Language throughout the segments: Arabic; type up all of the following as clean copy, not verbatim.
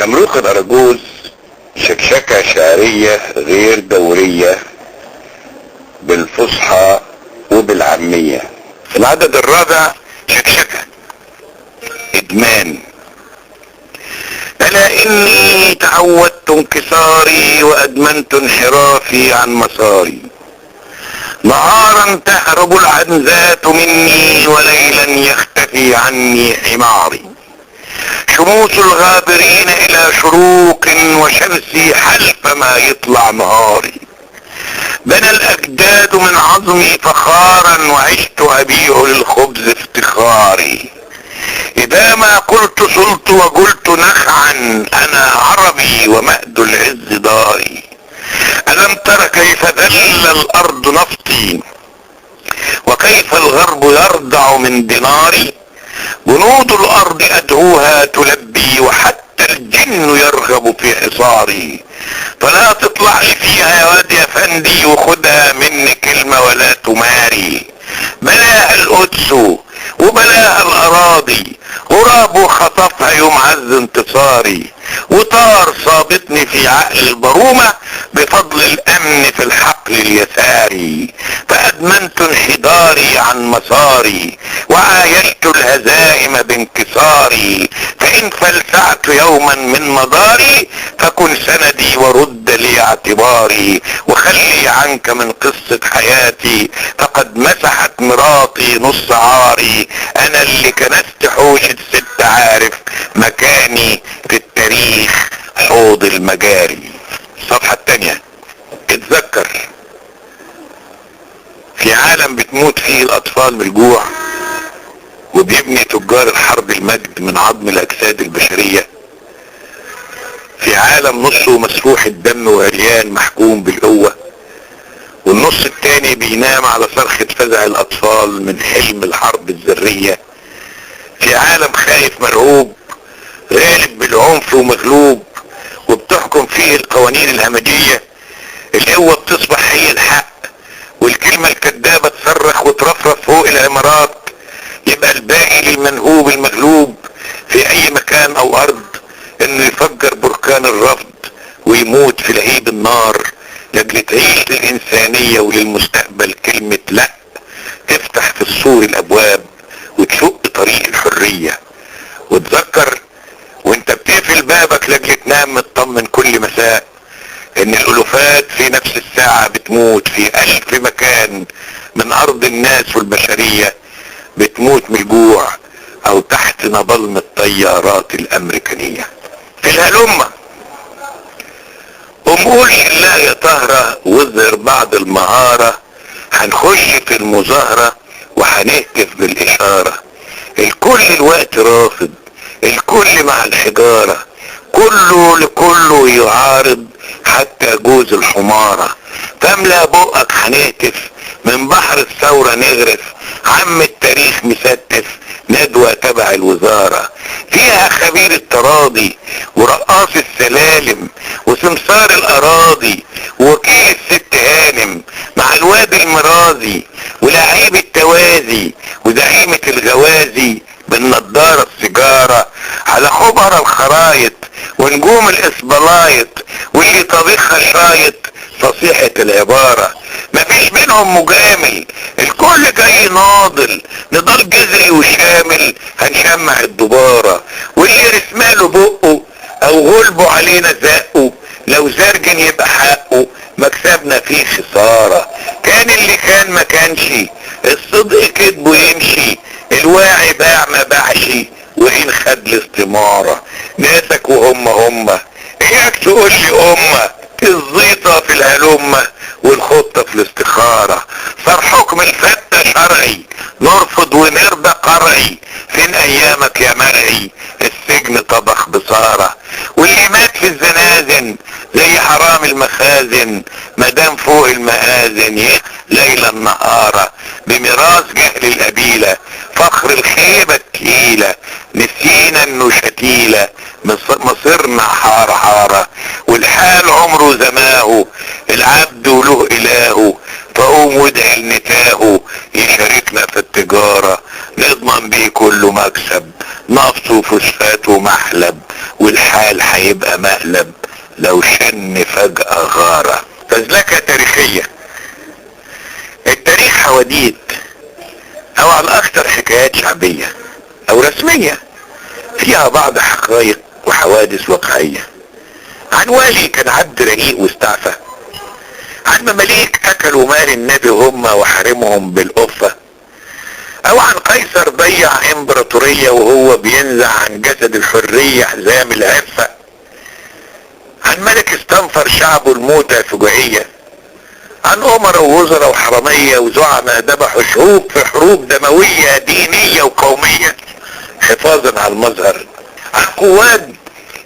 شمروخ الأراجوز شكشكة شعرية غير دورية بالفصحى وبالعامية. العدد الرابع شكشكة إدمان. ألا إني تعودت انكساري وأدمنت انحرافي عن مساري، نهارا تهرب العنزات مني وليلا يختفي عني حماري، شموس الغابرين إلى شروق وشمسي حلف ما يطلع نهاري، بنى الأجداد من عظمي فخارا وعشت أبيع للخبز افتخاري، إذا ما قلت صلت وقلت نخعا أنا عربي ومهد العز داري، ألم تر كيف ذل الأرض نفطي وكيف الغرب يرضع من ديناري، جنود الأرض أدعوها تلبي وحتى الجن يرغب في حصاري، فلا تطلع لي فيها يا واد يا فندي وخدها مني كلمة ولا تماري، بلاها القدس وبلاها الأراضي غراب وخطفها يوم عز انتصاري، وطار صابتني في عقل البرومة بفضل الأمن في الحقل اليساري، فأدمنت انحداري عن مساري وعايشت الهزائم بانكساري، فإن فلسعت يوما من مداري فكن سندي ورد لي اعتباري، وخلي عنك من قصة حياتي فقد مسحت مراتي نص عاري، أنا اللي كنست حوشة ست عارف مكاني في التاريخ حوض المجاري. الصفحة التانية. اتذكر في عالم بتموت فيه الأطفال بالجوع وبيبني تجار الحرب المجد من عظم الأجساد البشرية، في عالم نصه مسفوح الدم وعريان محكوم بالقوة، والنص التاني بينام على صرخة فزع الأطفال من حلم الحرب الذرية، في عالم خايف مرعوب غالب بالعنف ومغلوب وبتحكم فيه القوانين الهمجية، القوة بتصبح هي الحق والكلمة الكذابة تصرخ وترفرف فوق العمارات، يبقى الباقي للمنهوب المغلوب في اي مكان او ارض انه يفجر بركان الرفض ويموت في لهيب النار لاجل تعيش للانسانية وللمستقبل كلمة لا تفتح في السور الابواب وتشق طريق الحرية. وتذكر وانت بتقفل بابك لاجل تنام مطمن كل مساء ان الالوفات في نفس الساعة بتموت في 1000 مكان من ارض الناس والبشرية، بتموت من الجوع او تحت نبلم الطيارات الامريكانية. في الهلمة قول لا يا طهرة واظهر بعض المهارة، هنخش في المظاهرة وهنهتف بالاشارة، الكل الوقت رافض الكل مع الحجارة، كله لكله يعارض حتى جوز الحمارة، فاملأ بقك هنهتف من بحر الثورة نغرف، عم التاريخ مستف ندوة تبع الوزارة، فيها خبير التراضي ورقاص السلالم وسمسار الاراضي ووكيل الست هانم مع الواد المرازي ولعيب التوازي وزعيمة الغوازي بالنضارة السيجارة على خبر الخرايط ونجوم الاسبلايط واللي طبيخها شايط فصيحة العبارة، مفيش منهم مجامل الكل جاي ناضل، نضال جذري وشامل هنشمع الدبارة، واللي رسماله بقه او غلبه علينا زقه لو زرجن يبقى حقه مكسبنا فيه خسارة، كان اللي كان ما كانش الصدق كدبه يمشي، الواعي باع ما باعش وإن خد الاستمارة، ناسك وهم اياك تقول لي الزيطة في الهلمة والخطة في الاستخارة، صار حكم الفتة شرعي نرفض ونرضى قرعي، فين ايامك يا مرعي السجن طبخ بصارة، واللي مات في الزنازن زي حرام المخازن مدام فوق المآذن ليلا نهارا، بميراث جهل القبيلة فخر الخيبة التقيلة نسينا انه شتيلة مصيرنا حارة، والحال عمره زماه العبد وله الهه، فقوم وادعي لنتاهه يشاركنا في التجارة نضمن بيه كله مكسب نفط وفوسفات ومحلب والحال هيبقى مقلب لو شن فجأة غارة. فزلكة تاريخية. التاريخ حواديت او على الاكثر حكايات شعبية او رسمية فيها بعض حقائق وحوادث واقعية، عن والي كان عبد رقيق واستعفى، عن مماليك اكلوا مال النبي هم وحرمهم بالقفة، او عن قيصر ضيع امبراطورية وهو بينزع عن جسد الحرية حزام العفة، عن ملك استنفر شعبه الموتى فجائية، عن امراء ووزراء وحرامية وزعماء ذبحوا شعوب في حروب دموية دينية وقومية حفاظا على المظهر، عن قواد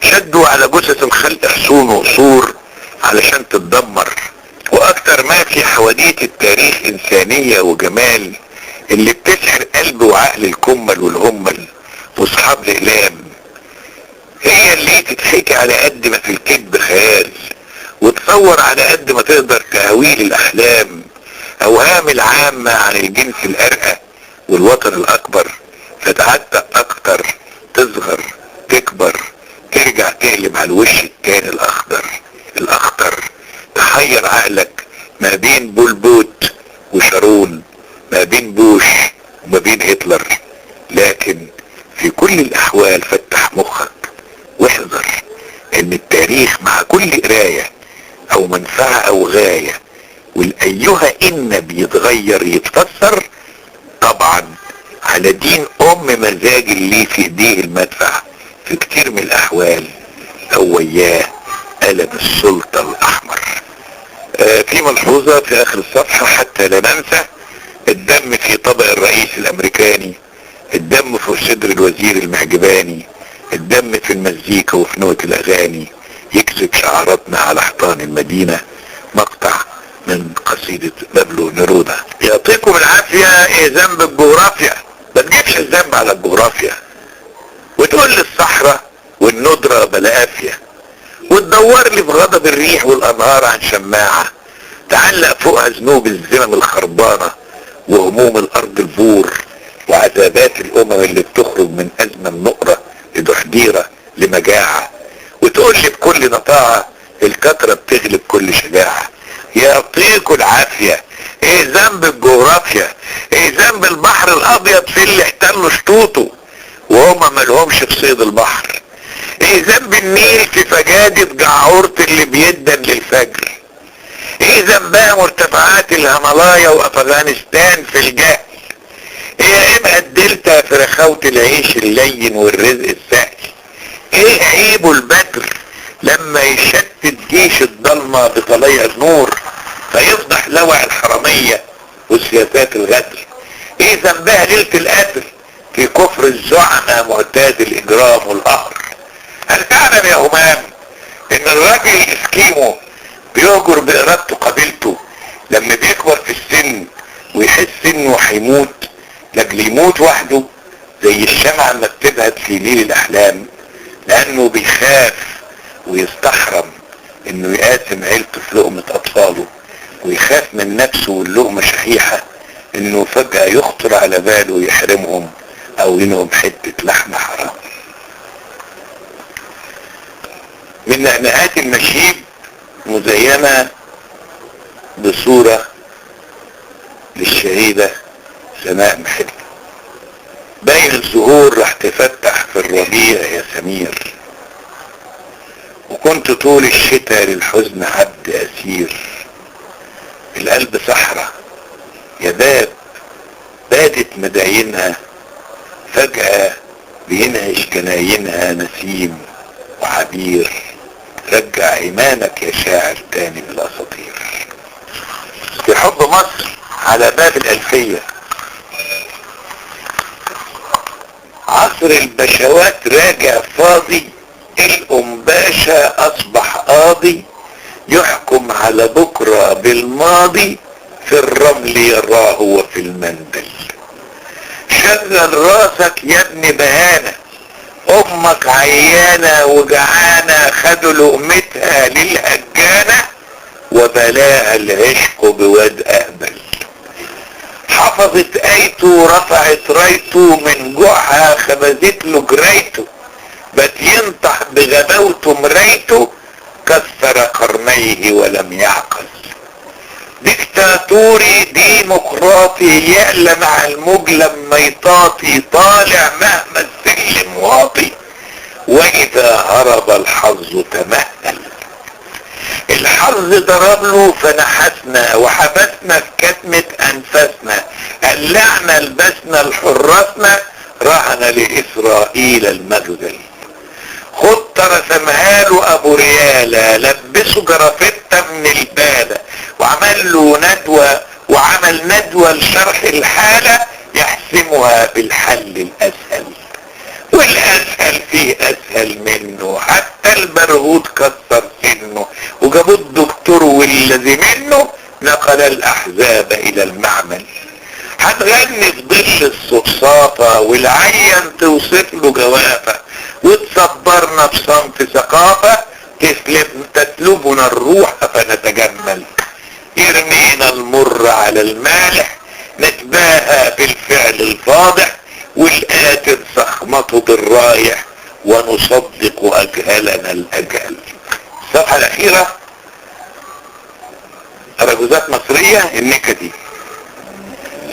شدوا على جثث الخلق حصون وقصور علشان تتدمر. واكتر ما في حواديت التاريخ انسانية وجمال اللي بتسحر قلب وعقل الكمل والهمل واصحاب الاقلام، هي اللي تتحكي على قد ما في الكذب خيال، وتصور على قد ما تقدر تهويل الاحلام، اوهام العامة عن الجنس الارقى والوطن الاكبر، فتعتق اكتر، تصغر، تكبر، ترجع تقلب على الوش التاني الاخضر، تحير عقلك ما بين بولبوت وشارون، ما بين بوش وما بين هتلر. لكن في كل الاحوال فتح مخك واحذر ان التاريخ مع كل قراية او منفعة او غاية والايها ان بيتغير يتفسر طبعا على دين مزاج اللي في ايديه المدفع في كتير من الاحوال او وياه قلم السلطة الاحمر. في ملحوظة في اخر الصفحة حتى لا ننسى: الدم في طبق الرئيس الامريكاني، الدم في صدر الوزير المعجباني، الدم في المزيكا وفي نوت الاغاني، يكسب شعاراتنا على حيطان المدينة. مقطع من قصيدة بابلو نيرودا. يعطيكم العافية. ايه ذنب الجغرافيا؟ ما تجيبش الذنب على الجغرافيا وتقول لي الصحراء والندرة بلا قافية، وتدور لي في غضب الريح والانهار عن شماعة تعلق فوقها ذنوب الزمم الخربانة وهموم الارض البور وعذابات الامم اللي بتخرج من ازمة النقرة لدحديرة لمجاعة، وتقول لي بكل نطاعة الكترة بتغلب كل شجاعة. يعطيكوا العافية. ايه ذنب الجغرافيا؟ ايه ذنب البحر الابيض في اللي احتلوا شطوطه وهما مالهمش في صيد البحر؟ ايه ذنب النيل في فجادة جعورة اللي بيدن للفجر؟ ايه ذنبها مرتفعات الهيمالايا وافغانستان في الجهل؟ ايه ابقى الدلتا في رخاوة العيش اللين والرزق السهل؟ ايه عيبه البدر لما يشتت جيش الضلمة بطليع النور فيفضح لوع الحرامية وسياسات الغدر؟ ايه ذنبها ليلة القدر في كفر الزعماء معتاد الاجرام والقهر؟ هل تعلم يا همام ان الراجل الاسكيمو بيهجر بارادته قبيلته لما بيكبر في السن ويحس انه هيموت لاجل يموت وحده زي الشمعة لما بتبهت في ليل الاحلام، لانه بيخاف ويستحرم انه يقاسم عيلته في لقمة اطفاله، ويخاف من نفسه واللقمة شحيحة انه فجأة يخطر على باله يحرمهم او ينهم حتة لحم حرام. من نقنقات المشيب مزينة بصورة للشهيدة سناء محب. باين الزهور راح تفتح في الربيع يا سمير، وكنت طول الشتاء للحزن عبد اسير. القلب صحرا يا باب بادت مداينها، فجأة بينهش جناينها نسيم وعبير. رجع ايمانك يا شاعر تاني بالاساطير. في حب مصر على باب الالفية، عصر البشوات راجع فاضي، الام باشا اصبح قاضي، يحكم على بكرة بالماضي، في الرمل يراه وفي المندل. شغل راسك يا ابن بهانة، امك عيانة وجعانة، خدوا لقمتها للهجانة وبلاها العشق بواد اقبل. حفظت ايته ورفعت رايته، من جوعها خبزت له جرايته، بس ينطح بغباوته مرايته، كسر قرنيه ولم يعقل. ديكتاتوري ديمقراطي يعلى مع الموج لما يطاطي، طالع مهما السلم واطي، واذا هرب الحظ تمهل. الحظ ضرب له فنحسنا وحبسنا في كتمة انفاسنا، قلعنا لبسنا لحراسنا، رهن لاسرائيل المغزل. خط رسمها له ابو ريالة، لبسه جرافته من البالة، وعمل له ندوة، وعمل ندوة لشرح الحالة يحسمها بالحل الاسهل، والاسهل فيه اسهل منه، حتى البرغوث كسر سنه، وجابوا الدكتور والذي منه نقل الاحزاب الى المعمل. هتغني في ظل الصفصافة والعين توصف له جوافة، وتصبرنا بصمت ثقافة، تسلبنا الروح فنتجمل. يرمينا المر على المالح، نتباهى بالفعل الفاضح، والآتر صخمته بالرايح، ونصدق أجهلنا الأجهل. الصفحة الأخيرة أرجوزات مصرية النكدي.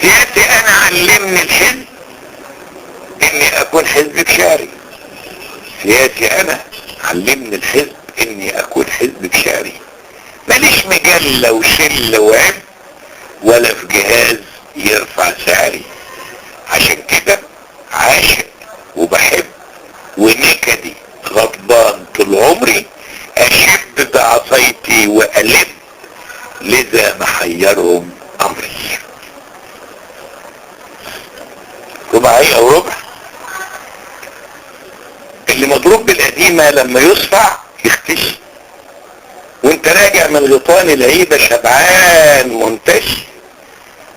سياسي أنا علمني الحزب إني أكون حزب بشاري. سياسي أنا علمني الحزب إني أكون حزب بشاري، ماليش مجلة وشلة وعب، ولا في جهاز يرفع سعري. عشان كده عاشق وبحب، ونكدي غضبان طول عمري، أشب بعصايتي وألب، لذا محيرهم أمري. رباعية او ربع. اللي مضروب بالقديمة لما يصفع يختشي، وانت راجع من غطان العيبة شبعان منتشي.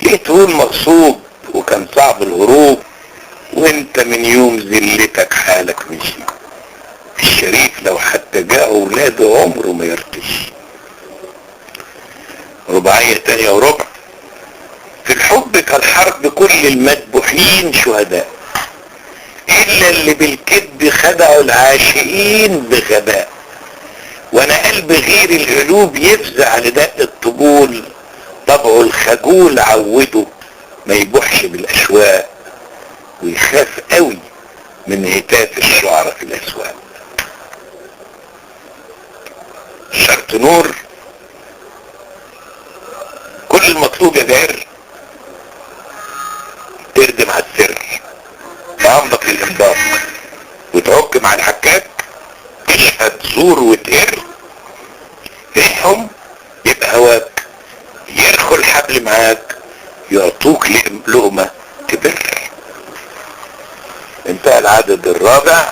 ليه تقول مغصوب وكان صعب الهروب، وانت من يوم ذلتك حالك مشي. الشريف لو حتى جاء اولاده عمره ما يرتشي. رباعية تانية وربع. في الحب كالحرب كل المذبوحين شهداء، الا اللي بالكذب خدعوا العاشقين بغباء. وانا قلب غير القلوب يفزع لدق الطبول، طبعه الخجول عوده ما يبوحش بالاشواق، ويخاف قوي من هتاف الشعراء في الاسواق. شرط نور. كل المطلوب يا جار تردم على السر، تعمق للانفاق، وتعك مع الحكاك، تشهد زور وتقر، ريحهم يبقى هواك، يرخوا الحبل معاك، يعطوك لقمة تبر. انتهى العدد الرابع.